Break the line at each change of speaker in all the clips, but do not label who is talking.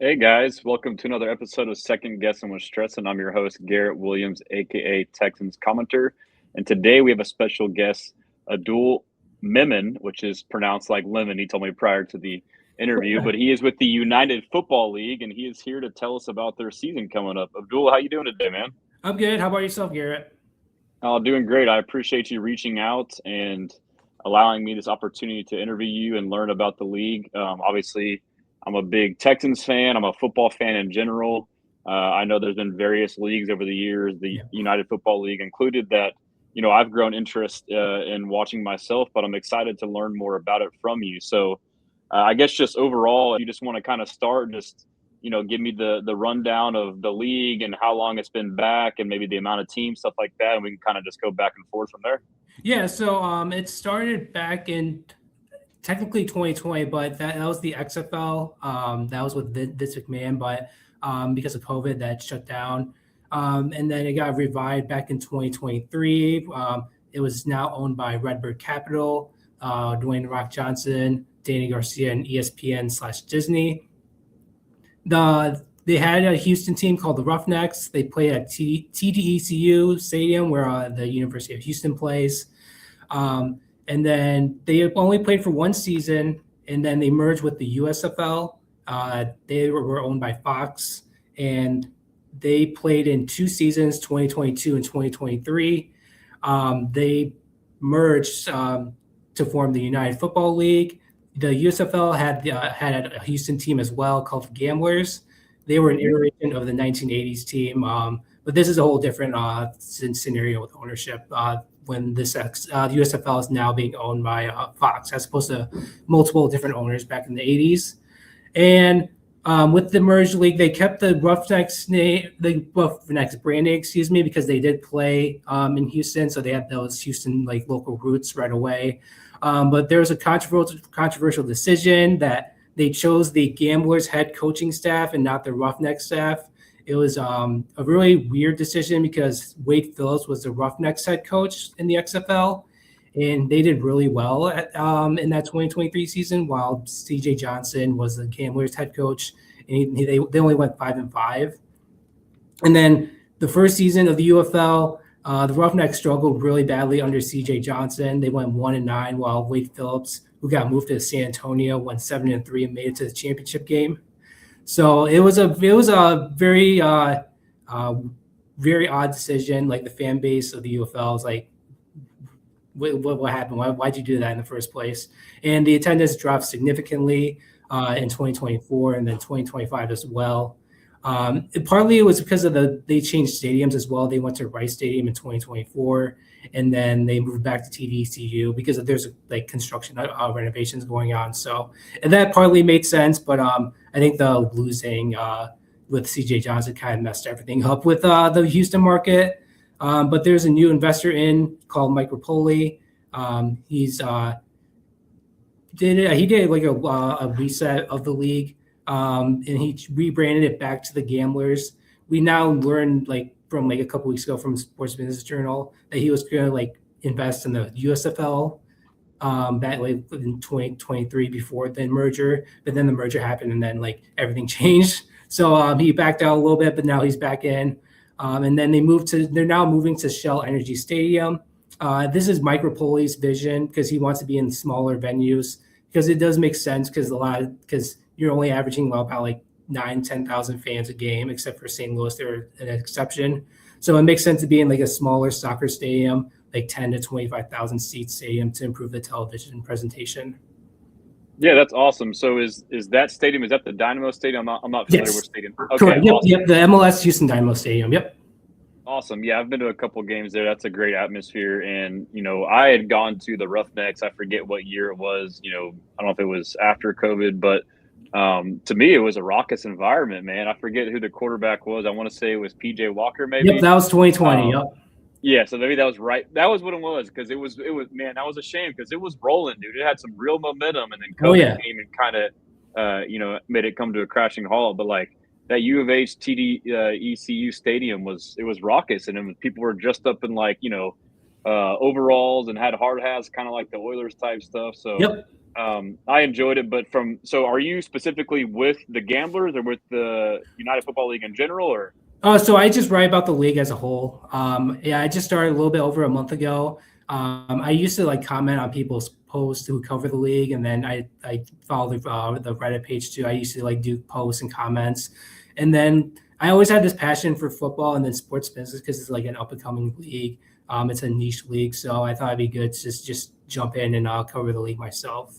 Hey guys, welcome to another episode of Second Guessing with Stressan. I'm your host, Garrett Williams, aka Texans commenter. And today we have a special guest, Abdul Memon, which is pronounced like lemon. He told me prior to the interview, but he is with the United Football League and he is here to tell us about their season coming up. Abdul, how you doing today, man?
I'm good. How about yourself, Garrett?
Oh, doing great. I appreciate you reaching out and allowing me this opportunity to interview you and learn about the league. Obviously, I'm a big Texans fan. I'm a football fan in general. I know there's been various leagues over the years, the United Football League included, that I've grown interest in watching myself. But I'm excited to learn more about it from you. So, I guess just overall, if you just want to kind of start, just give me the rundown of the league and how long it's been back and maybe the amount of teams, stuff like that, and we can kind of just go back and forth from there.
Yeah, so it started back in technically 2020, but that was the XFL. That was with Vince McMahon, but because of COVID, that shut down. And then it got revived back in 2023. It was now owned by Redbird Capital, Dwayne Rock Johnson, Danny Garcia, and ESPN/Disney. They had a Houston team called the Roughnecks. They played at TDECU Stadium, where the University of Houston plays. And then they only played for one season, and then they merged with the USFL. They were owned by Fox, and they played in two seasons, 2022 and 2023. They merged to form the United Football League. The USFL had a Houston team as well called the Gamblers. They were an iteration of the 1980s team, but this is a whole different scenario with ownership. When the USFL is now being owned by Fox, as opposed to multiple different owners back in the 80s. And with the merged league, they kept the Roughnecks name, the Roughnecks branding, because they did play in Houston, so they had those Houston local roots right away. But there was a controversial decision that they chose the Gamblers head coaching staff and not the Roughnecks staff. It was a really weird decision because Wade Phillips was the Roughnecks head coach in the XFL, and they did really well in that 2023 season, while CJ Johnson was the Gamblers head coach, and they only went 5-5. And then the first season of the UFL, the Roughnecks struggled really badly under CJ Johnson. They went 1-9, while Wade Phillips, who got moved to San Antonio, went 7-3 and made it to the championship game. So it was a very very odd decision. Like, the fan base of the UFL was like, what happened? Why'd you do that in the first place? And the attendance dropped significantly in 2024 and then 2025 as well. Partly it was because of they changed stadiums as well. They went to Rice Stadium in 2024, and then they moved back to TDCU because there's construction renovations going on. So, and that partly made sense, but I think the losing with CJ Johnson kind of messed everything up with the Houston market. But there's a new investor in called Mike Rapoli. He did like a reset of the league. And he rebranded it back to the Gamblers. We now learned from a couple weeks ago from Sports Business Journal that he was going to invest in the USFL back in 2023 before the merger, but then the merger happened and then everything changed. So he backed out a little bit, but now he's back in. And then they're now moving to Shell Energy Stadium. This is Mike Rapoli's vision because he wants to be in smaller venues, because it does make sense because you're only averaging about 9,000-10,000 fans a game, except for St. Louis, they're an exception. So it makes sense to be in a smaller soccer stadium, 10 to 25,000 seat stadium, to improve the television presentation.
Yeah, that's awesome. So is that stadium, is that the Dynamo Stadium? I'm not familiar with stadium.
Okay, correct. Yep, awesome. Yep, the MLS Houston Dynamo Stadium. Yep.
Awesome. Yeah, I've been to a couple of games there. That's a great atmosphere. And, I had gone to the Roughnecks. I forget what year it was. I don't know if it was after COVID, but to me, it was a raucous environment, man. I forget who the quarterback was. I want to say it was PJ Walker, maybe.
Yep, that was 2020. Yep.
Yeah, so maybe that was right. That was what it was, because it was man, that was a shame because it was rolling, dude. It had some real momentum, and then COVID came and kind of, made it come to a crashing halt. But that U of H ECU stadium was raucous, and people were dressed up in overalls and had hard hats, kind of like the Oilers type stuff. So I enjoyed it, but so are you specifically with the Gamblers or with the United Football League in general, or?
Oh, so I just write about the league as a whole. Yeah, I just started a little bit over a month ago. I used to like comment on people's posts who cover the league, and then I follow the Reddit page too. I used to like do posts and comments, and then I always had this passion for football and then sports business because it's like an up and coming league. It's a niche league, so I thought it'd be good to just jump in and cover the league myself.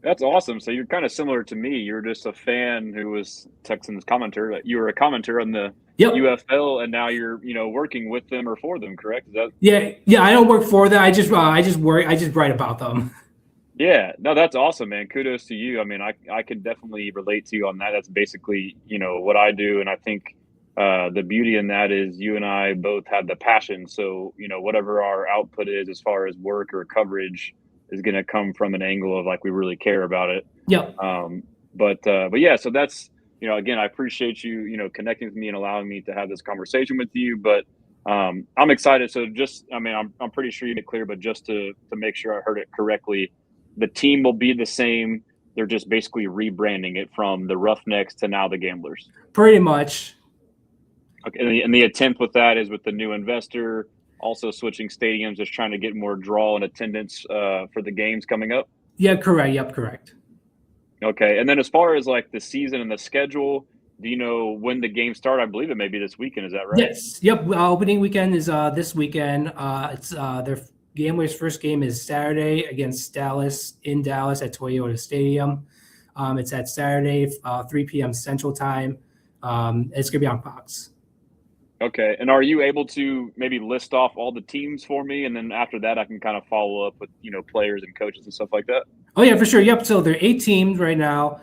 That's awesome. So you're kind of similar to me. You're just a fan who was Texans commenter. You were a commenter on the
Yep.
UFL, and now you're working with them or for them. Correct? Is that?
Yeah. I don't work for them. I just work. I just write about them.
Yeah. No, that's awesome, man. Kudos to you. I mean, I could definitely relate to you on that. That's basically what I do, and I think the beauty in that is you and I both have the passion. So whatever our output is as far as work or coverage is going to come from an angle of like we really care about it.
Yep.
But yeah, so that's again, I appreciate you connecting with me and allowing me to have this conversation with you. But I'm excited. So I'm pretty sure you made it clear, but just to make sure I heard it correctly, the team will be the same. They're just basically rebranding it from the Roughnecks to now the Gamblers.
Pretty much.
Okay, and the attempt with that is with the new investor, also switching stadiums, just trying to get more draw and attendance for the games coming up.
Yeah, correct. Yep, correct.
Okay, and then as far as like the season and the schedule, do you know when the games start? I believe it may be this weekend. Is that right?
Yes. Yep. Opening weekend is this weekend. It's their Gamblers' first game is Saturday against Dallas in Dallas at Toyota Stadium. It's at Saturday, 3 p.m. Central Time. It's gonna be on Fox.
Okay, and are you able to maybe list off all the teams for me, and then after that, I can kind of follow up with players and coaches and stuff like that?
Oh yeah, for sure. Yep. So there are 8 teams right now.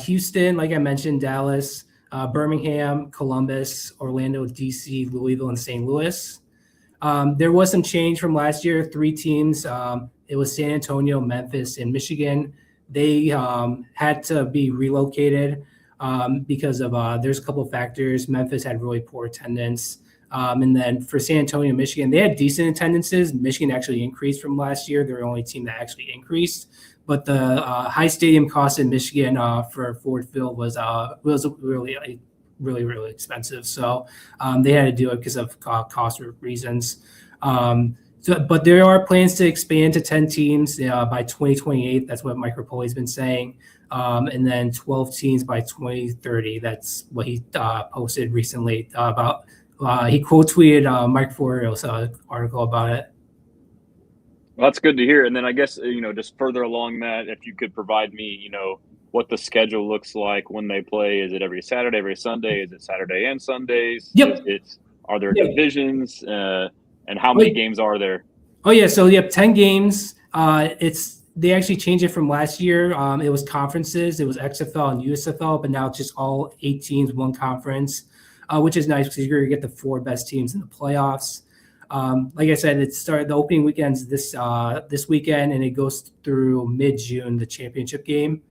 Houston, like I mentioned, Dallas, Birmingham, Columbus, Orlando, DC, Louisville, and St. Louis. There was some change from last year. 3 teams. It was San Antonio, Memphis, and Michigan. They had to be relocated because of there's a couple of factors. Memphis had really poor attendance. And then for San Antonio, Michigan, they had decent attendances. Michigan actually increased from last year. They're the only team that actually increased. But the high stadium cost in Michigan for Ford Field was really, really, really expensive. So they had to do it because of cost reasons. But there are plans to expand to 10 teams by 2028. That's what Mike Rapoli has been saying. And then 12 teams by 2030. That's what he posted recently about. He quote tweeted Mike Florio's article about it.
Well, that's good to hear. And then I guess, just further along that, if you could provide me, what the schedule looks like when they play. Is it every Saturday, every Sunday? Is it Saturday and Sundays?
Yep.
Are there divisions? And how many games are there?
Oh, yeah. So you have 10 games. They actually changed it from last year. It was conferences. It was XFL and USFL, but now it's just all 8 teams, one conference, which is nice because you're going to get the 4 best teams in the playoffs. Like I said, it started the opening weekends this weekend, and it goes through mid-June, the championship game.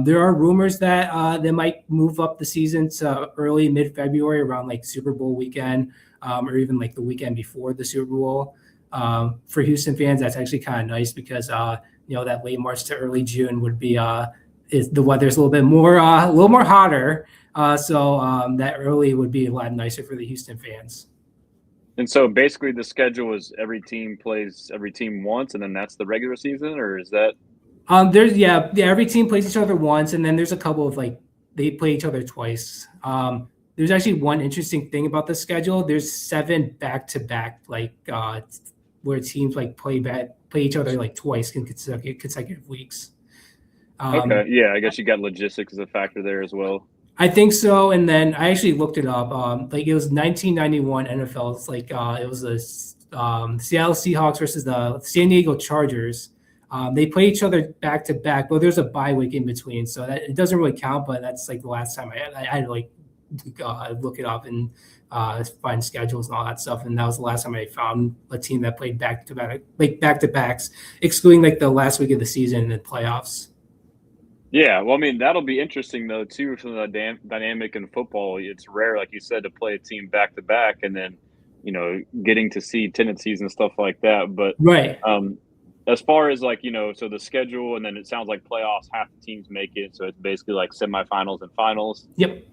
There are rumors that they might move up the season to early mid-February around like Super Bowl weekend, or even like the weekend before the Super Bowl. For Houston fans, that's actually kind of nice because that late March to early June would be the weather's a little bit more a little more hotter. So that early would be a lot nicer for the Houston fans.
And so basically the schedule is every team plays every team once, and then that's the regular season, or is that?
Every team plays each other once, and then there's a couple of they play each other twice. There's actually one interesting thing about the schedule. There's 7 back-to-back where teams play each other twice in consecutive weeks.
Okay, yeah, I guess you got logistics as a factor there as well.
I think so, and then I actually looked it up. It was 1991 NFL. It's it was the Seattle Seahawks versus the San Diego Chargers. They play each other back to back, but there's a bye week in between, so that it doesn't really count. But that's the last time I had to look it up and find schedules and all that stuff. And that was the last time I found a team that played back to backs, excluding the last week of the season and the playoffs.
Yeah, well, I mean, that'll be interesting, though, too, from the dynamic in football. It's rare, like you said, to play a team back-to-back and then, getting to see tendencies and stuff like that. But
right.
as far as like, so the schedule, and then it sounds like playoffs, half the teams make it. So it's basically like semifinals and finals.
Yep.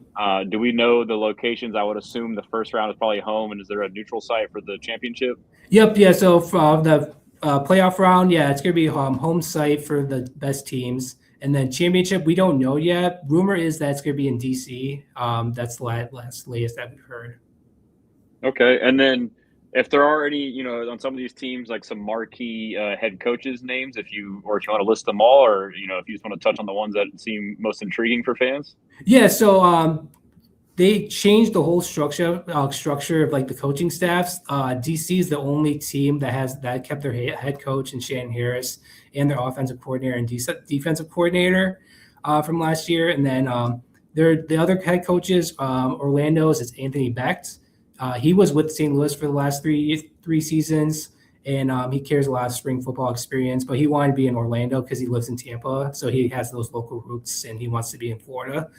Do we know the locations? I would assume the first round is probably home. And is there a neutral site for the championship?
Yep. Yeah. So for the playoff round, yeah, it's going to be home site for the best teams. And then championship, we don't know yet. Rumor is that it's going to be in DC. That's the latest that we've heard.
Okay. And then if there are any, on some of these teams, like some marquee head coaches names, if you want to list them all, or, if you just want to touch on the ones that seem most intriguing for fans.
Yeah. So they changed the whole structure of like the coaching staffs. DC is the only team that kept their head coach and Shannon Harris and their offensive coordinator and defensive coordinator from last year. And then the other head coaches, Orlando's is Anthony Becht. He was with St. Louis for the last three seasons, and he carries a lot of spring football experience, but he wanted to be in Orlando because he lives in Tampa. So he has those local roots and he wants to be in Florida.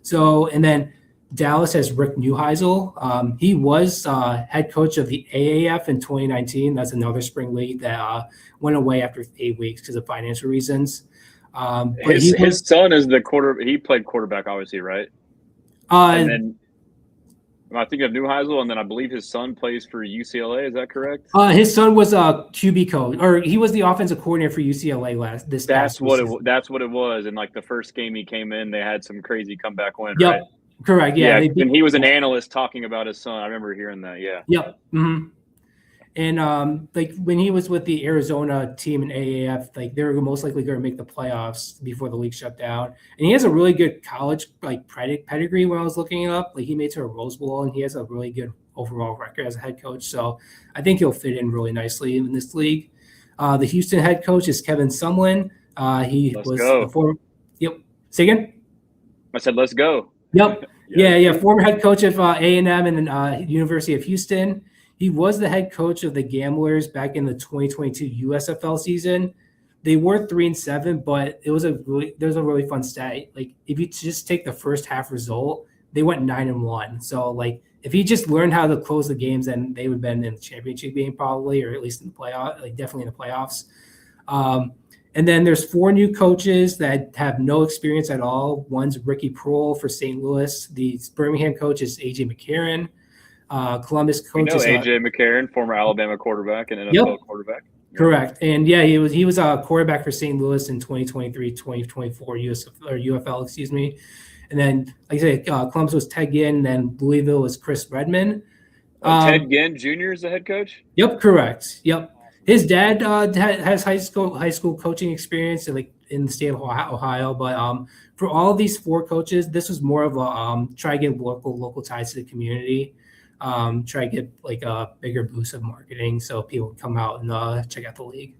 So, and then Dallas has Rick Neuheisel. He was head coach of the AAF in 2019. That's another spring league that went away after 8 weeks because of financial reasons.
But his son is the quarter. He played quarterback, obviously, right? And then I think of Neuheisel, and then I believe his son plays for UCLA. Is that correct?
His son was a QB coach, or he was the offensive coordinator for UCLA
That's what it was. And like the first game he came in, they had some crazy comeback win.
Yep.
Right?
Correct. Yeah.
And he was an analyst talking about his son. I remember hearing that. Yeah.
Yep. Mm-hmm. And like when he was with the Arizona team in AAF, like they were most likely going to make the playoffs before the league shut down. And he has a really good college like pedigree. When I was looking it up, like he made it to a Rose Bowl, and he has a really good overall record as a head coach. So I think he'll fit in really nicely in this league. The Houston head coach is Kevin Sumlin.
Let's go.
Former. Yep. Say again.
I said, let's go.
Yep. Yeah. Former head coach of A&M and University of Houston. He was the head coach of the Gamblers back in the 2022 USFL season. They were 3-7, but there's a really fun stat. Like if you just take the first half result, they went 9-1. So like if he just learned how to close the games, then they would have been in the championship game probably, or at least in the playoff, like definitely in the playoffs. And then there's 4 new coaches that have no experience at all. One's Ricky Prohl for St. Louis. The Birmingham coach is AJ McCarron. Columbus coach is
AJ McCarron, former Alabama quarterback and NFL quarterback.
Correct. And yeah, he was a quarterback for St. Louis in 2023, 2024 UFL, excuse me. And then, like I said, Columbus was Ted Ginn, and then Louisville was Chris Redman.
Ted Ginn Jr. is the head coach?
Yep, correct. Yep. His dad has high school coaching experience in the state of Ohio, but for all of these 4 coaches, this was more of a try to get local ties to the community, try to get like a bigger boost of marketing so people come out and check out the league.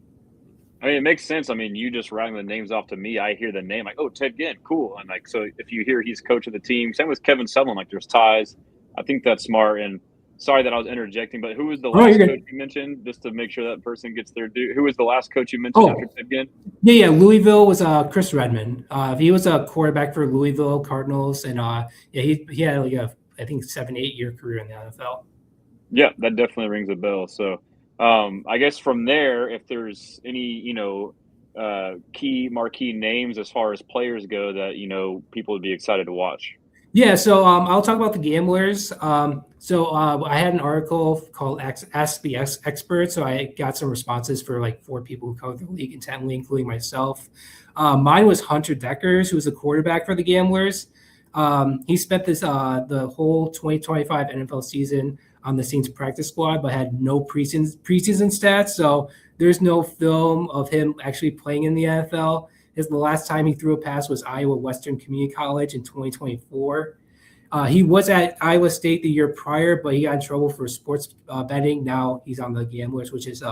I mean, it makes sense. I mean, you just writing the names off to me, I hear the name like, oh, Ted Ginn, cool. And like, so if you hear he's coach of the team, same with Kevin Sumlin, like there's ties. I think that's smart. And sorry that I was interjecting, but who was the last coach you mentioned, just to make sure that person gets their due? Who was the last coach you mentioned after Ted Ginn?
Yeah. Louisville was Chris Redman. He was a quarterback for Louisville Cardinals, and he had like I think 7-8 year career in the NFL.
Yeah, that definitely rings a bell. So I guess from there, if there's any, key marquee names as far as players go that, people would be excited to watch.
Yeah, so I'll talk about the Gamblers. So I had an article called Ask the Expert. So I got some responses for like 4 people who cover the league intently, including myself. Mine was Hunter Deckers, who was a quarterback for the Gamblers. He spent the whole 2025 NFL season on the Saints practice squad, but had no preseason stats. So there's no film of him actually playing in the NFL. The last time he threw a pass was Iowa Western Community College in 2024. He was at Iowa State the year prior, but he got in trouble for sports betting. Now he's on the Gamblers, which is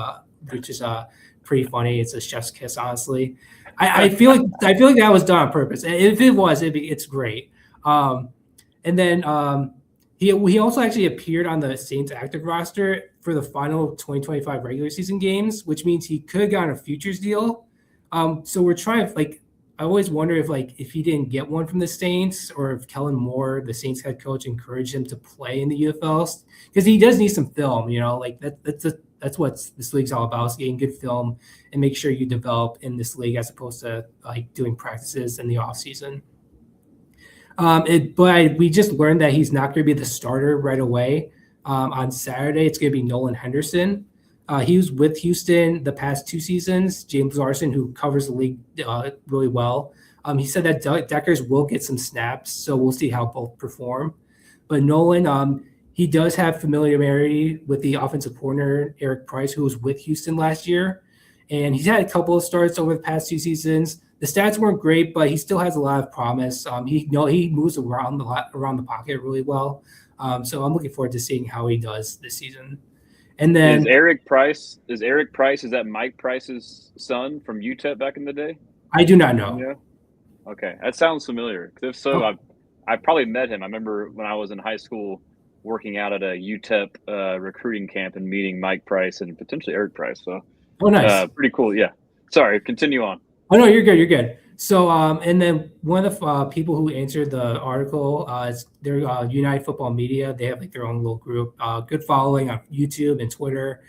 pretty funny. It's a chef's kiss, honestly. I feel like that was done on purpose. If it was, it's great. And then he also actually appeared on the Saints active roster for the final 2025 regular season games, which means he could have gotten a futures deal. So we're trying, like, I always wonder if he didn't get one from the Saints, or if Kellen Moore, the Saints head coach, encouraged him to play in the UFL, because he does need some film, like that's that's what this league's all about, is getting good film and make sure you develop in this league as opposed to like doing practices in the off season. But we just learned that he's not going to be the starter right away. On Saturday, it's going to be Nolan Henderson. He was with Houston the past 2 seasons. James Larson, who covers the league really well, he said that Deckers will get some snaps, so we'll see how both perform. But Nolan, he does have familiarity with the offensive coordinator, Eric Price, who was with Houston last year. And he's had a couple of starts over the past 2 seasons. The stats weren't great, but he still has a lot of promise. He moves around the pocket really well. So I'm looking forward to seeing how he does this season. And then
is Eric Price, is that Mike Price's son from UTEP back in the day?
I do not know.
Yeah. Okay. That sounds familiar. If so, I probably met him. I remember when I was in high school working out at a UTEP recruiting camp and meeting Mike Price and potentially Eric Price. So
nice.
Pretty cool. Yeah. Sorry, continue on.
Oh, no, you're good. So, and then one of the people who answered the article is their United Football Media. They have like their own little group, good following on YouTube and Twitter.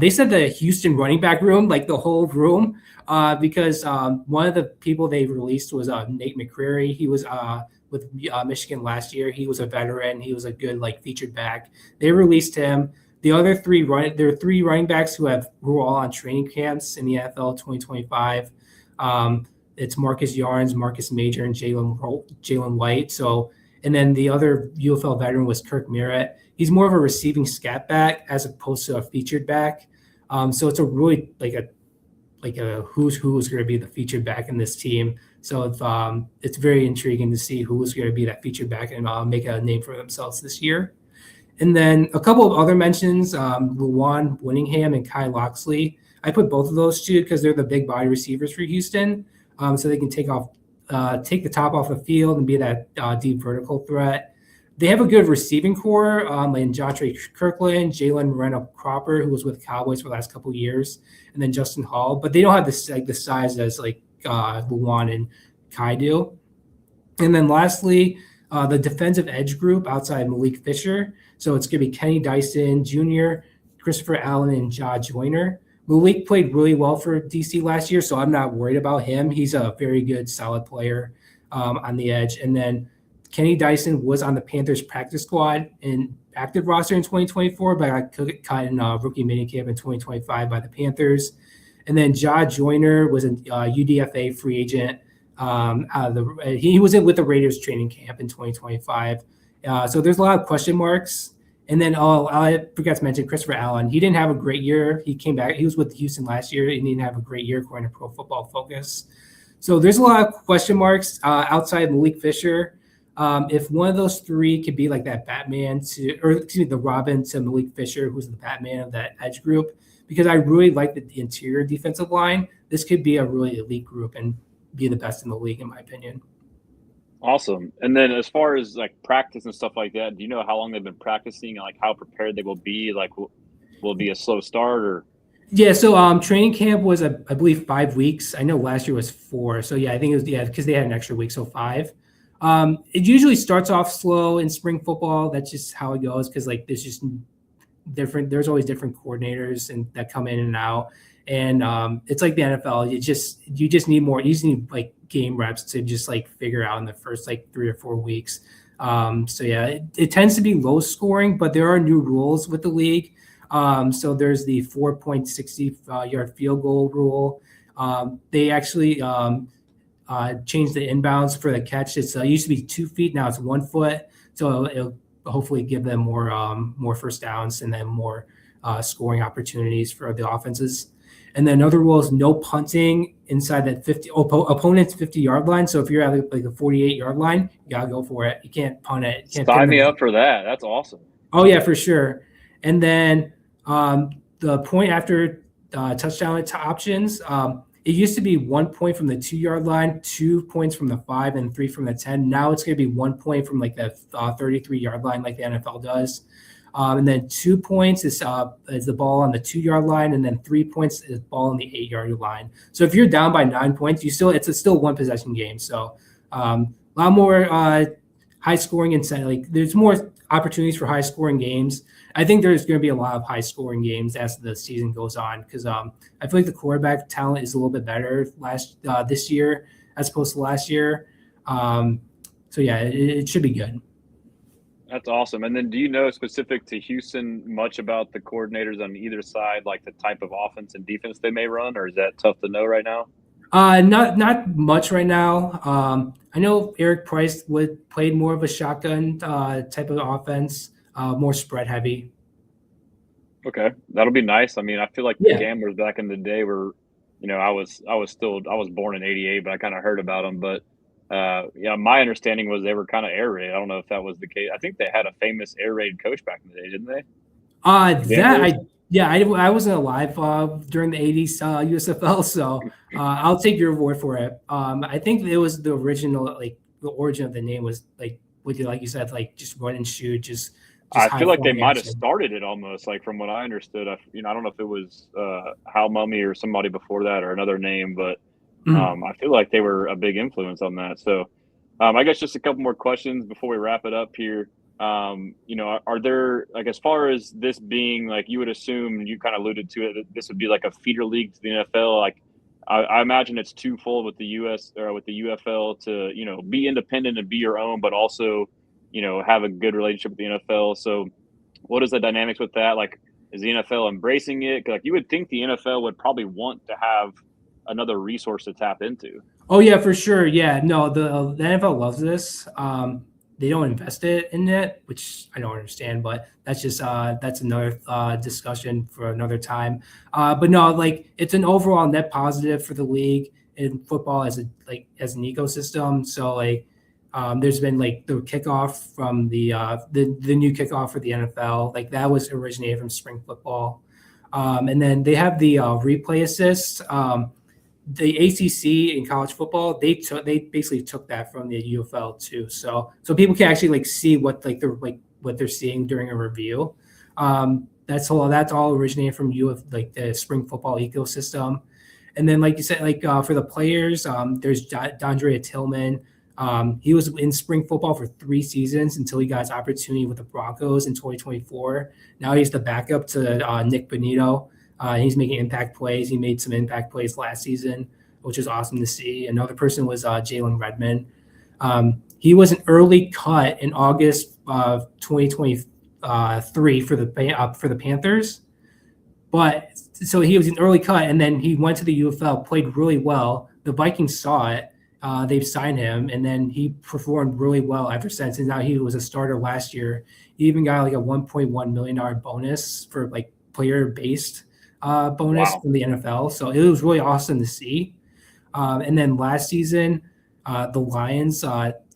They said the Houston running back room, like the whole room, because one of the people they released was Nate McCreary. He was with Michigan last year. He was a veteran. He was a good like featured back. They released him. The other there are 3 running backs who are all on training camps in the NFL 2025. It's Marcus Yarns, Marcus Major, and Jalen White. So, and then the other UFL veteran was Kirk Merritt. He's more of a receiving scat back as opposed to a featured back. So it's a really like a who's going to be the featured back in this team. So it's very intriguing to see who's going to be that featured back and make a name for themselves this year. And then a couple of other mentions, Luwan Winningham and Kai Loxley. I put both of those 2 because they're the big body receivers for Houston, so they can take the top off the field and be that deep vertical threat. They have a good receiving core, in Jontre Kirkland, Jalen Moreno-Cropper, who was with Cowboys for the last couple of years, and then Justin Hall. But they don't have the size as like Luwan and Kai do. And then lastly, the defensive edge group outside Malik Fisher. So it's going to be Kenny Dyson Jr., Christopher Allen, and Ja Joyner. Malik played really well for DC last year, so I'm not worried about him. He's a very good, solid player on the edge. And then Kenny Dyson was on the Panthers practice squad and active roster in 2024, but got cut in rookie minicamp in 2025 by the Panthers. And then Ja Joyner was a UDFA free agent. He was with the Raiders training camp in 2025. So there's a lot of question marks. And then I forgot to mention Christopher Allen. He didn't have a great year. He came back. He was with Houston last year and didn't have a great year according to Pro Football Focus. So there's a lot of question marks outside Malik Fisher. If one of those 3 could be like that Batman the Robin to Malik Fisher, who's the Batman of that edge group, because I really like the interior defensive line. This could be a really elite group and be the best in the league, in my opinion.
Awesome. And then as far as like practice and stuff like that, do you know how long they've been practicing and like how prepared they will be? Like, will it be a slow start or?
Yeah. So training camp was, I believe, 5 weeks. I know last year was 4. So yeah, I think it was, because they had an extra week. So 5. It usually starts off slow in spring football. That's just how it goes. Cause like, there's always different coordinators and that come in and out. And it's like the NFL. You just need more. You just need like game reps to just like figure out in the first like 3 or 4 weeks. So yeah, it tends to be low scoring, but there are new rules with the league. So there's the 4.60 yard field goal rule. They actually changed the inbounds for the catch. It used to be 2 feet. Now it's 1 foot. So it'll hopefully give them more first downs and then more scoring opportunities for the offenses. And then another rule is no punting inside that opponent's 50-yard line. So if you're at like a 48-yard line, you gotta go for it. You can't punt it.
Sign me up for that. That's awesome.
Oh yeah, for sure. And then the point after touchdown options, it used to be 1 point from the 2-yard line, 2 points from the 5, and 3 from the 10. Now it's going to be 1 point from like the 33-yard line, like the NFL does. And then 2 points is the ball on the 2-yard line, and then 3 points is ball on the 8-yard line. So if you're down by 9 points, it's still one possession game. So a lot more high scoring incentive. Like there's more opportunities for high scoring games. I think there's going to be a lot of high scoring games as the season goes on because I feel like the quarterback talent is a little bit better this year as opposed to last year. So yeah, it should be good.
That's awesome. And then do you know specific to Houston much about the coordinators on either side, like the type of offense and defense they may run, or is that tough to know right now?
Not much right now. I know Eric Price played more of a shotgun type of offense, more spread heavy.
Okay, that'll be nice. I mean, I feel like the
Yeah.
Gamblers back in the day were, I was born in '88, but I kind of heard about them. But yeah, my understanding was they were kind of air raid. I don't know if that was the case. I think they had a famous air raid coach back in the day, didn't they?
I wasn't alive during the '80s USFL, so I'll take your word for it. I think it was the original, like the origin of the name was like you said, like just run and shoot, just
I feel like they
high-flying
might have
action.
started it almost, like from what I understood. I don't know if it was Hal Mummy or somebody before that or another name, but
Mhm.
I feel like they were a big influence on that. So I guess just a couple more questions before we wrap it up here. Are there, like, as far as this being, like, you would assume, you kind of alluded to it, that this would be like a feeder league to the NFL? Like, I imagine it's twofold with the US or with the UFL to, be independent and be your own, but also, have a good relationship with the NFL. So what is the dynamics with that? Like, is the NFL embracing it? 'Cause, like, you would think the NFL would probably want to have another resource to tap into.
Oh yeah, for sure. Yeah, no, the NFL loves this. They don't invest it in it, which I don't understand, but that's another discussion for another time. But no, like it's an overall net positive for the league and football as an ecosystem. So like, there's been like the kickoff from the new kickoff for the NFL, like that was originated from spring football, and then they have the replay assist. The ACC in college football, they basically took that from the UFL too. So people can actually like see what what they're seeing during a review. That's all originated from like the spring football ecosystem. And then like you said, like for the players, there's Dondre Tillman. He was in spring football for 3 seasons until he got his opportunity with the Broncos in 2024. Now he's the backup to Nick Bonito. He's making impact plays. He made some impact plays last season, which is awesome to see. Another person was Jalen Redmond. He was an early cut in August of 2023 for the Panthers. But so he was an early cut, and then he went to the UFL, played really well. The Vikings saw it. They've signed him, and then he performed really well ever since. And now he was a starter last year. He even got like a $1.1 million bonus for like player-based bonus
Wow.
from the NFL. So it was really awesome to see. And then last season, the Lions,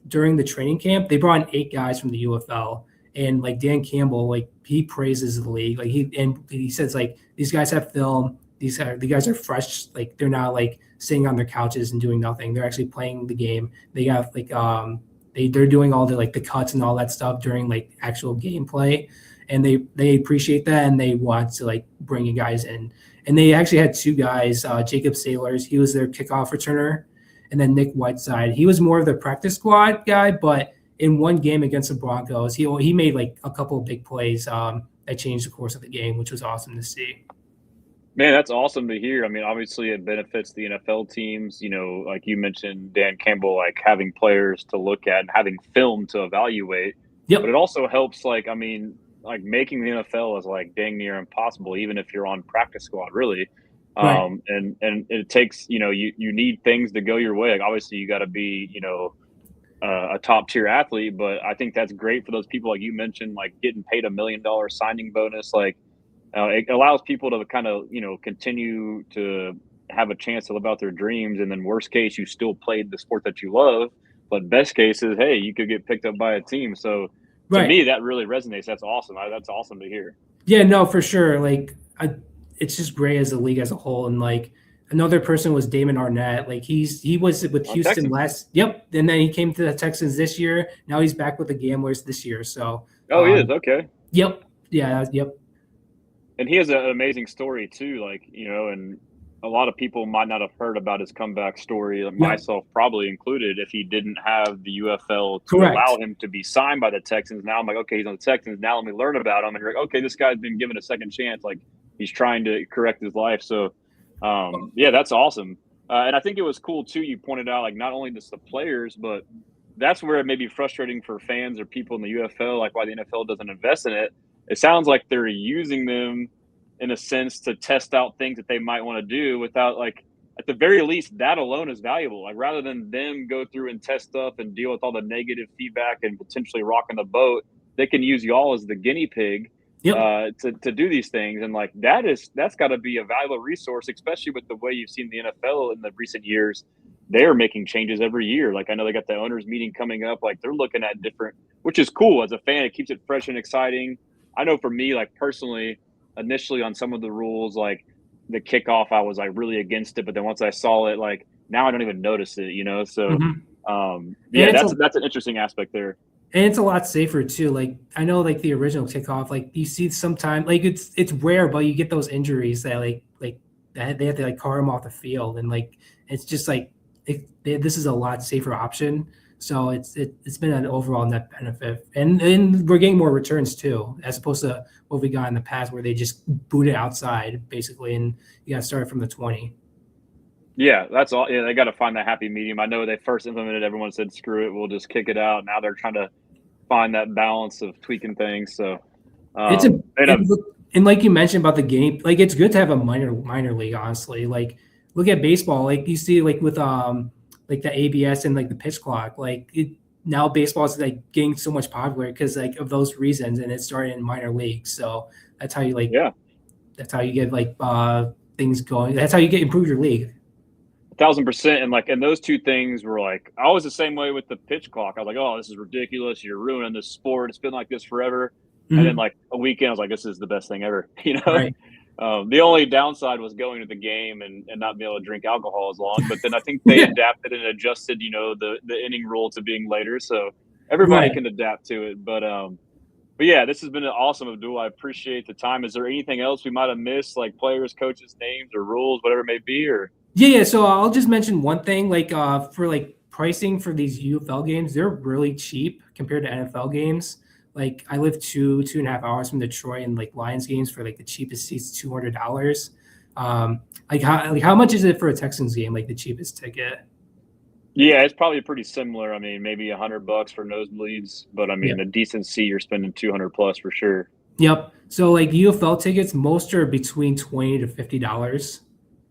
during the training camp, they brought in 8 guys from the UFL. And like Dan Campbell, like he praises the league. Like he says like these guys have film. The guys are fresh. Like they're not like sitting on their couches and doing nothing. They're actually playing the game. They got like they're doing all the like the cuts and all that stuff during like actual gameplay, and they appreciate that and they want to like bring you guys in. And they actually had 2 guys, Jacob Sailors, he was their kickoff returner, and then Nick Whiteside. He was more of the practice squad guy, but in one game against the Broncos, he made like a couple of big plays that changed the course of the game, which was awesome to see.
Man, that's awesome to hear. I mean, obviously, it benefits the NFL teams. Like you mentioned, Dan Campbell, like having players to look at and having film to evaluate. But
Yep.
it also helps, like, I mean, like making the NFL is like dang near impossible, even if you're on practice squad, really.
Right.
And it takes, you need things to go your way. Like, obviously, you got to be, a top tier athlete. But I think that's great for those people, like you mentioned, like getting paid $1 million signing bonus, like. It allows people to kind of, continue to have a chance to live out their dreams. And then worst case, you still played the sport that you love. But best case is, hey, you could get picked up by a team. So to
Right.
me, that really resonates. That's awesome. That's awesome to hear.
Yeah, no, for sure. Like, it's just great as a league as a whole. And like another person was Damon Arnett. Like he was with Houston
Texans.
last. Yep, and then he came to the Texans this year. Now he's back with the Gamblers this year. So,
Oh, he is. Okay.
yep, yeah, yep.
And he has an amazing story too. Like, and a lot of people might not have heard about his comeback story,
Yeah,
myself probably included, if he didn't have the UFL to allow
correct.
him to be signed by the Texans. Now I'm like, okay, he's on the Texans. Now let me learn about him. And you're like, okay, this guy's been given a second chance. Like he's trying to correct his life. So, yeah, that's awesome. And I think it was cool too. You pointed out like not only just the players, but that's where it may be frustrating for fans or people in the UFL, like why the NFL doesn't invest in it. It sounds like they're using them in a sense to test out things that they might want to do without like at the very least that alone is valuable. Like rather than them go through and test stuff and deal with all the negative feedback and potentially rocking the boat, they can use y'all as the guinea pig
Yep.
to do these things. And like that's got to be a valuable resource, especially with the way you've seen the NFL in the recent years. They're making changes every year. Like I know they got the owners meeting coming up. Like they're looking at different, which is cool as a fan. It keeps it fresh and exciting. I know for me, like personally, initially on some of the rules, like the kickoff, I was like really against it. But then once I saw it, like now I don't even notice it, you know? So,
Mhm.
yeah,
And
that's an interesting aspect there.
it's a lot safer too. Like I know, like the original kickoff, like you see sometimes, like it's rare, but you get those injuries that like that they have to like car them off the field, and like it's just like this is a lot safer option. So it's been an overall net benefit, and we're getting more returns too, as opposed to what we got in the past, where they just boot it outside basically, and you got to start from the 20.
Yeah, that's all. Yeah, they got to find that happy medium. I know they first implemented, everyone said, screw it, we'll just kick it out. Now they're trying to find that balance of tweaking things. So,
It's a
and
and like you mentioned about the game, like it's good to have a minor league, honestly. Like look at baseball, like you see like with like the ABS and like the pitch clock, like now baseball is like getting so much popular because like of those reasons, and it started in minor leagues. So that's how you like
yeah,
that's how you get like things going. That's how you get improve your league.
1,000%. And like, and those two things were like, I was the same way with the pitch clock. I was like, oh, this is ridiculous. You're ruining this sport. It's been like this forever. And then
Mhm.
like a weekend, I was like, this is the best thing ever. You know,
Right.
the only downside was going to the game and not being able to drink alcohol as long. But then I think they
Yeah.
adapted and adjusted, you know, the inning rule to being later, so everybody
Right.
can adapt to it. But yeah, this has been awesome, Abdul. I appreciate the time. Is there anything else we might have missed, like players, coaches, names, or rules, whatever it may be, or?
Yeah. So I'll just mention one thing, like for like pricing for these UFL games, they're really cheap compared to NFL games. Like I live 2.5 hours from Detroit, and like Lions games for like the cheapest seats $200. Like how much is it for a Texans game? Like the cheapest ticket?
Yeah, it's probably pretty similar. I mean, maybe $100 for nosebleeds, but I
Yeah.
mean, a decent seat, you're spending 200 plus for sure.
Yep. So like UFL tickets, most are between $20 to $50.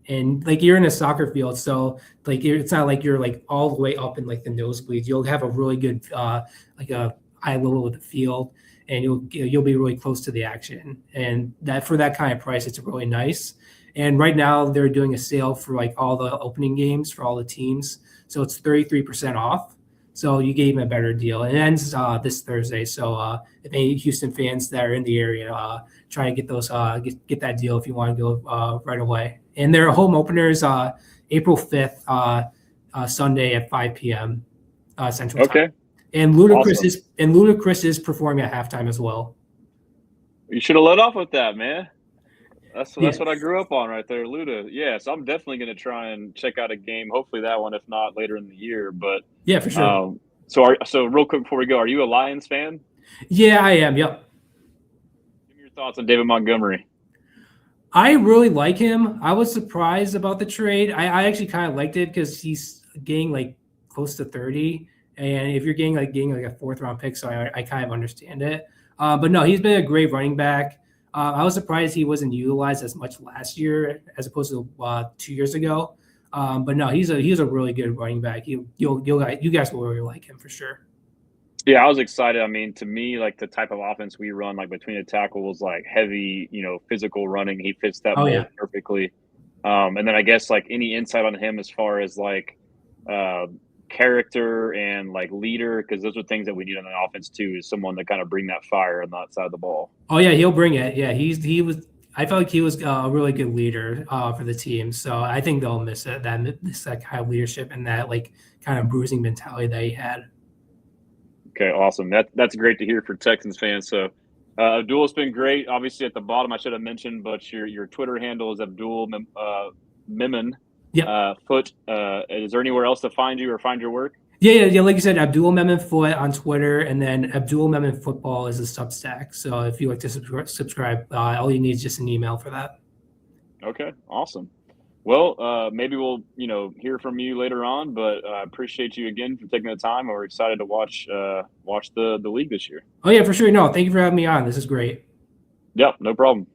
And like you're in a soccer field, so like it's not like you're like all the way up in like the nosebleeds. You'll have a really good like a eye level of the field, and you'll be really close to the action. And that for that kind of price, it's really nice. And right now they're doing a sale for like all the opening games for all the teams, so it's 33% off. So you gave them a better deal. It ends this Thursday. So if any Houston fans that are in the area, try and get those get that deal if you want to go right away. And their home openers April 5th, Sunday at 5 p.m. Central Time.
Okay,
And
awesome.
Ludacris is performing at halftime as well.
You should have let off with that, man.
Yeah,
That's what I grew up on right there, Luda. Yeah, so I'm definitely going to try and check out a game. Hopefully that one, if not later in the year. But
yeah, for sure.
so real quick before we go, are you a Lions fan?
Yeah, I am. Yep.
Give me your thoughts on David Montgomery.
I really like him. I was surprised about the trade. I actually kind of liked it because he's getting like close to 30. And if you're getting like a fourth round pick, so I kind of understand it. But no, he's been a great running back. I was surprised he wasn't utilized as much last year as opposed to 2 years ago. But no, he's a really good running back. You guys will really like him for sure.
Yeah, I was excited. I mean, to me, like the type of offense we run, like between the tackles, like heavy, you know, physical running, he fits that
Oh yeah.
mold perfectly. And then I guess like any insight on him as far as like uh, character and like leader, because those are things that we need on the offense too, is someone to kind of bring that fire on that side of the ball.
Oh yeah, he'll bring it. Yeah, he was. I felt like he was a really good leader for the team. So I think they'll miss it. That kind of leadership and that like kind of bruising mentality that he had.
Okay, awesome. That's great to hear for Texans fans. So, Abdul, it's been great. Obviously, at the bottom, I should have mentioned, but your Twitter handle is Abdul Memon.
Yeah.
Foot. Is there anywhere else to find you or find your work?
Yeah. Like you said, Abdul Memon Foot on Twitter, and then Abdul Memon Football is a Substack. So if you like to subscribe, all you need is just an email for that.
Okay, awesome. Well, maybe we'll hear from you later on, but I appreciate you again for taking the time. We're excited to watch the league this year.
Oh yeah, for sure. No, thank you for having me on. This is great.
Yep, no problem.